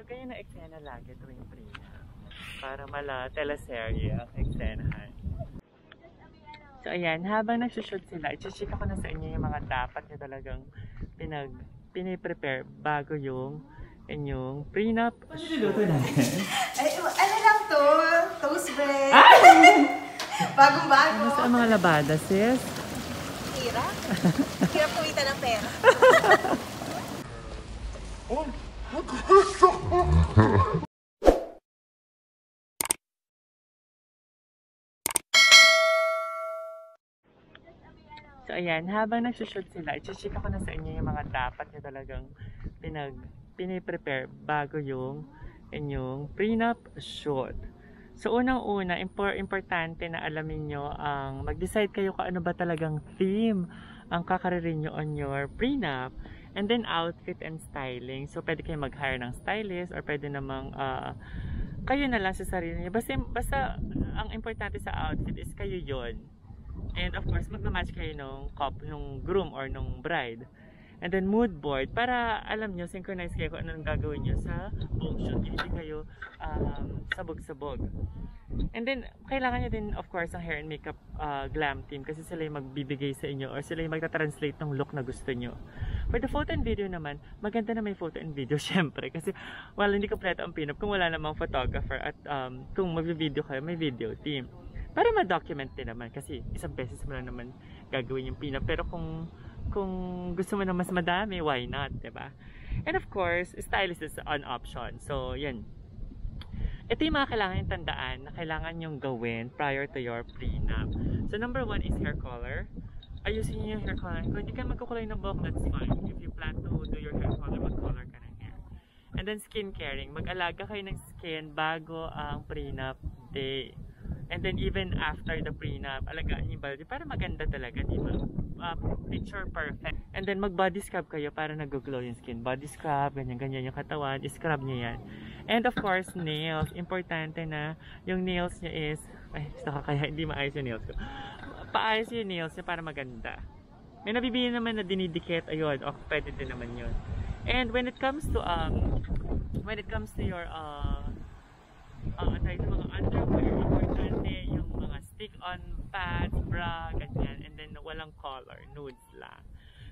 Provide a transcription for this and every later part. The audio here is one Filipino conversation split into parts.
ganyan na eksena lagi tuwing prenup. Para teleserye ang eksenahan. So ayan, habang nagsushoot sila, i-check ako na sa inyo yung mga dapat nyo talagang piniprepare bago yung inyong prenup shoot. Ay, ano lang to? Toast bread. Bagong-bago. Ano sa mga labada, sis? Hirap. Hirap kumita ng pera. So ayan, habang nagsushoot sila, i-check ako na sa inyo yung mga dapat nyo talagang piniprepare bago yung inyong prenup shoot. So unang-una, importante na alamin nyo ang mag-decide kayo kung ano ba talagang theme ang kakaririn nyo on your prenup. And then outfit and styling. So pwede kayo mag-hire ng stylist or pwede namang kayo na lang sa sarili nyo. Basta ang importante sa outfit is kayo yon. And of course, magmamatch kayo nung groom or nung bride. And then mood board, para alam nyo, synchronize kayo kung anong gagawin nyo sa buong shoot. Hindi kayo sabog-sabog. And then, kailangan nyo din, of course, ang hair and makeup glam team kasi sila yung magbibigay sa inyo or sila yung magta-translate ng look na gusto nyo. For the photo and video naman, maganda na may photo and video, syempre. Kasi, hindi kompleto ang pinup kung wala namang photographer at kung mag-video kayo, may video team. Para ma-document din naman kasi isang beses mo lang naman gagawin yung pinup. Pero kung gusto mo na mas madami, why not, diba? And of course, stylist is an option. So, yan. Ito yung mga kailangan yung tandaan na kailangan yung gawin prior to your prenup. So, number 1 is hair color. Ayusin nyo yung hair color. Kung hindi ka magkukulay ng buhok, that's fine. If you plan to do your hair color, mag-color ka ng hair. And then, skin caring. Mag-alaga kayo ng skin bago ang prenup day. And then even after the prenup, alagaan yung body para maganda talaga, di ba? Picture perfect. And then mag-body scrub kayo para nag-glow yung skin. Body scrub, ganyan-ganyan yung katawan, scrub nyo yan. And of course, nails. Importante na yung nails nyo is, kaya hindi maayos yung nails ko. Paayos yung nails nyo para maganda. May nabibili naman na dinidikit, ayun, pwede din naman yun. And when it comes to your mga underwear, importante yung mga stick-on pads, bra, ganyan, and then walang color, nudes lang.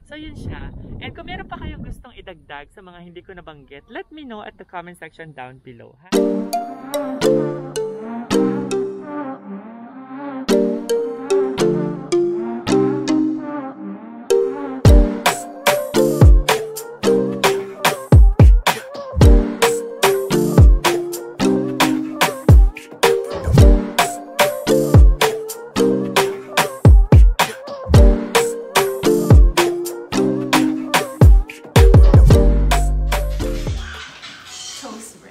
So yun siya. And kung meron pa kayong gustong idagdag sa mga hindi ko nabanggit, let me know at the comment section down below, ha?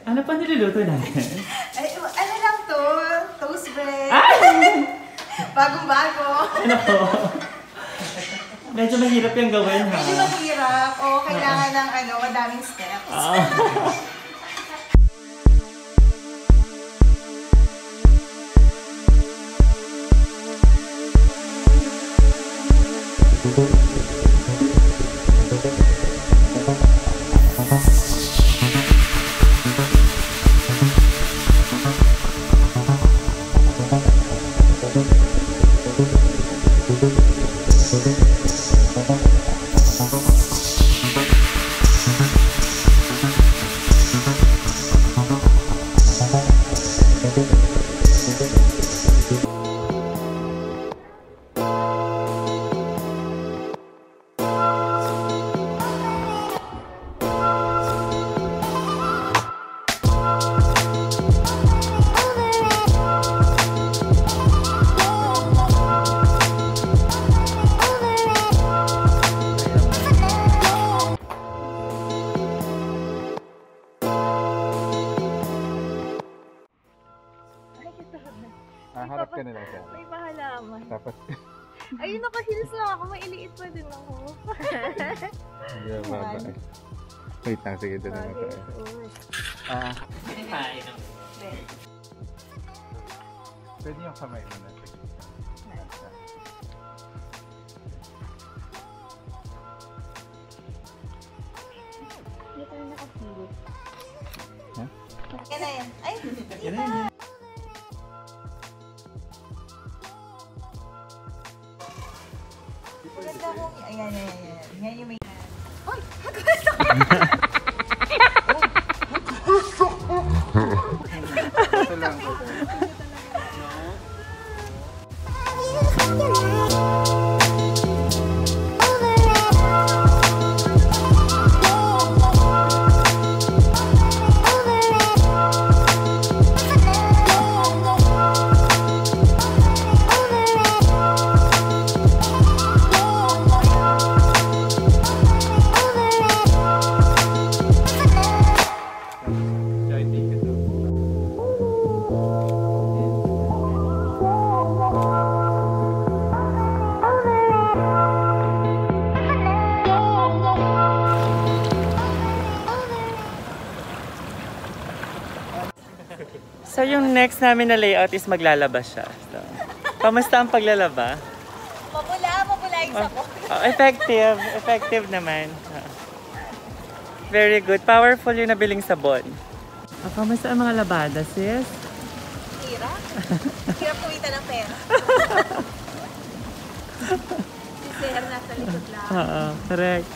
Ano pa niluluto natin? Ay, ano lang to? Toast bread. Bagong-bago. Ano po? Medyo mahirap yung gawin, ha? Medyo mahirap. O, kailangan ng madaming steps. Harap ka na lang siya. May pahalaman. Tapos, ayun, naka-heels lang ako. Mailiit pa din ako. yeah, bye-bye. Wait lang, sige, doon na tayo. Pwede yung kamay mo natin. Hindi tayo nakapilit. na yan. Ay, Yan na yun. maganda kong... Ayan. Yan yung may... Ay! Ito lang. So yung next namin na layout is maglalaba siya. So, kamusta ang paglalaba? Mapula yung sabon. Effective. Effective naman. Very good. Powerful yung nabiling sabon. Kamusta ang mga labada, sis? Hirap. Hirap kumita ng pera. Si Sir nasa likod lang. Oo, correct.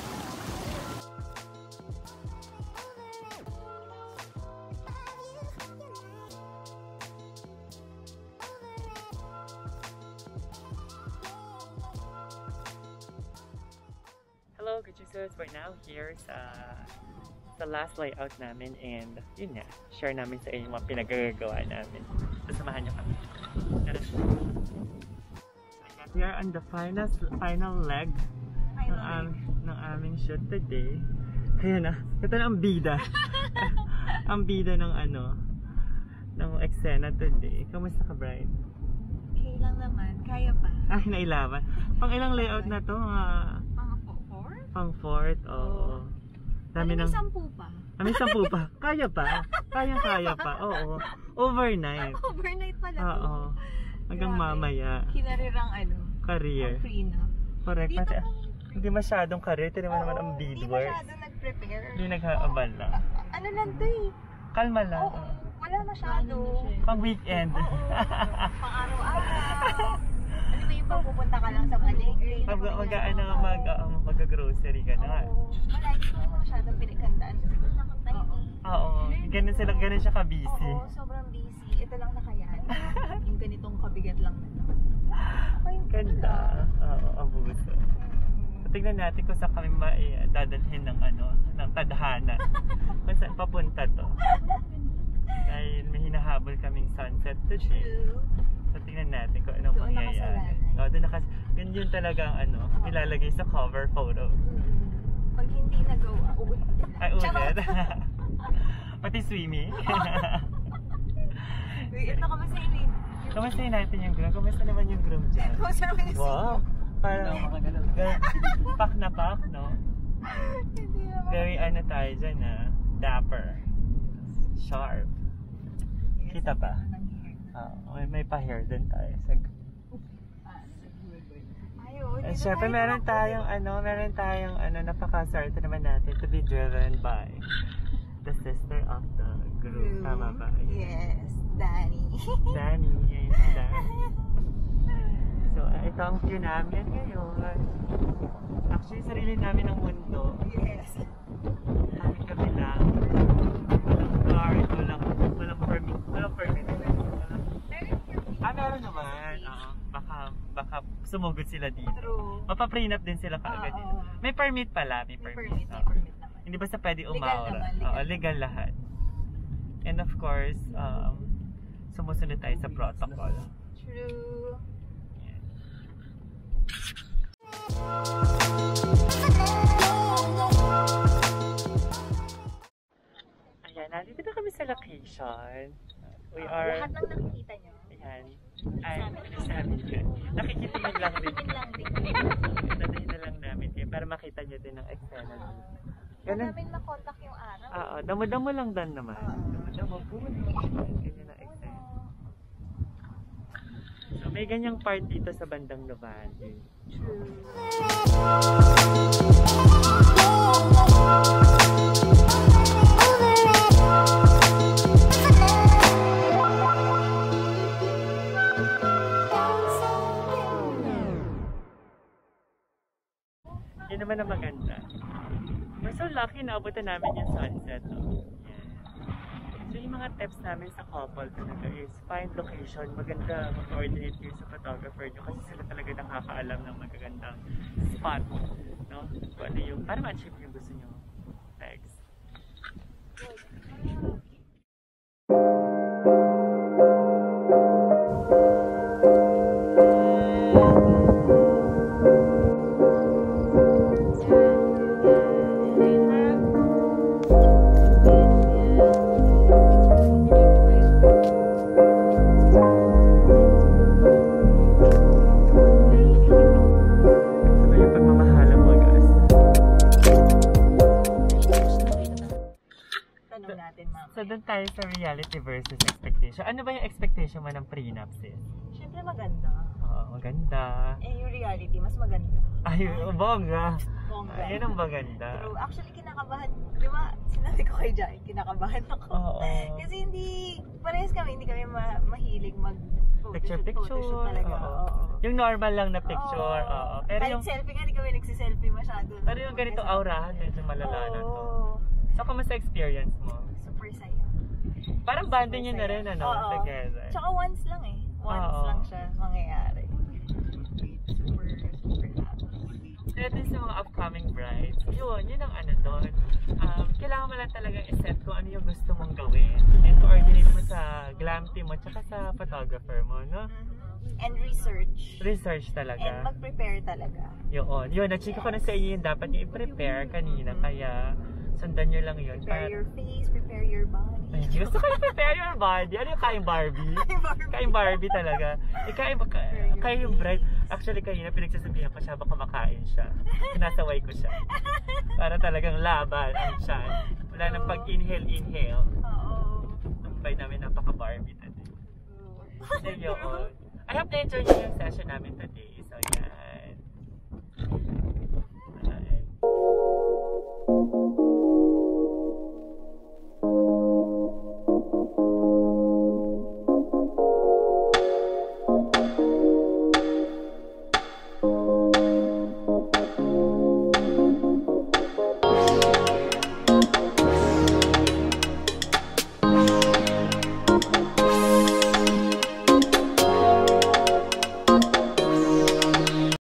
Hello, good users. We're now here sa last layout namin and yun nga, share namin sa inyo mga pinagagawa namin. So, samahan nyo kami. Tara. We are on the final leg ng aming shoot today. Kaya na, ito na ang bida. Ang bida ng ng eksena today. Kamusta ka, Brian? Okay lang naman. Kaya pa. Ay, nailaban. Pang ilang layout na to? Pang fourth, oo. Dami May ng... 10 pa. May 10 pa. Kaya pa. Kaya pa. Oo. Overnight. Overnight pala to. Oo. Hanggang Grabe. mamaya. Kinarirang Career. ang prenup. Correct. Dito Pati, kung- hindi masyadong career. Ito naman naman ang Hindi beadwork. masyado nag-prepare. Hindi naghaabal lang. Ano lang to eh. Kalma lang. Oo. Wala masyado. Pang weekend. Pang araw-araw. Ano ba yung pagpupunta ka lang sa palengke? Mag-grocery ka na. Oo. Wala, hindi ko masyadong pinaghandaan. Kasi wala akong time eh. Oo. Ganun siya ka-busy. Oo, sobrang busy. Ito lang na kayaan. Yung ganitong kabigat lang na. Ay, Ganda. Oo, abuso. So, tignan natin kung saan kami dadalhin ng tadhana. Kung saan papunta to. Dahil may hinahabol kaming sunset today. True. So, tingnan natin kung anong Doon mangyayari. nakasalalay. Oo, doon yun talaga ang ilalagay sa cover photo. Pag hindi nagawa, uulitin lang. Ay, ulit. Charot. Pati swimming. Ito ka ba sa inyo? Kamusta natin yung groom? Kamusta naman yung groom dyan? Kung saan naman yung Wow! Parang pack na pack, no? Hindi naman. Very tayo dyan, dapper. Sharp. Kita ba? May pa-hair din tayo. Siyempre meron tayong napakaswerte naman natin to be driven by the sister of the group. Tama ba? Yes, Danny. Danny. Yes, Danny. So, ito ang view namin ngayon. Actually, sarili namin ang mundo. Yes. Kami lang. Walang guard, walang permit. Meron naman. Baka sumugod sila dito. True. Mapa-prenup din sila kaagad dito. May permit pala. May permit. May permit naman. Hindi basta pwede Legal umaura. naman, Legal lahat. And of course, sumusunod tayo sa protocol. True. Ayan, nandito na kami sa location. We are... Lahat ng nakikita nyo. Ayan. Ay, sabi ko. Nakikita nyo lang rin. Tingin lang din. Dadahin na lang namin kayo para makita nyo din ang eksena dito. Huwag namin makontak yung araw. Oo, damo-damo lang dan naman. Damo-damo po. Ganyan ang eksena. So, may ganyang part dito sa bandang Novante. True. Over naman na maganda. We're so lucky na abutan namin yung sunset. No? So yung mga tips namin sa couple talaga is find location. Maganda mag-coordinate kayo sa photographer nyo kasi sila talaga nakakaalam ng magagandang spot. No? Kung ano yung, para ma-achieve yung gusto nyo. Thanks. So, doon tayo sa reality versus expectation. Ano ba yung expectation mo ng prenup, sis? Siyempre maganda. Oo, maganda. Eh, yung reality, mas maganda. Ay, bongga. Bongga. Ayun ang maganda. Pero actually, kinakabahan. Di ba, sinabi ko kay Jai, kinakabahan ako. Oo. Kasi parehas kami, hindi kami mahilig Picture talaga. Oo. Yung normal lang na picture. Oo. Pero kahit yung selfie nga, hindi kami nagsiselfie masyado. Pero yung ganito aurahan, medyo malala na to. So, kamusta experience mo? Super saya. Parang bonding yun na rin, ano? Oo. Together. Tsaka once lang eh. Once lang siya mangyayari. Super happy. Ito sa mga upcoming brides, yun ang ano doon. Kailangan mo lang talagang iset kung ano yung gusto mong gawin. And coordinate mo sa glam team mo, tsaka sa photographer mo, no? And research. Research talaga. And mag-prepare talaga. Yun, na-chika ko na sa inyo yung dapat nyo i-prepare kanina, kaya sundan nyo lang yun. Prepare your face, prepare your body. Ay, gusto ko i-prepare your body. Ano yung kain Barbie? Kain Barbie talaga. Kain yung bride. Actually, kanina pinagsasabihan ko siya, baka makain siya. Sinasaway ko siya. Para talagang laban ang tiyan. Wala nang pag-inhale. Oo. Ang bride namin napaka-Barbie today. So, yun. I hope na-enjoy nyo yung session namin today.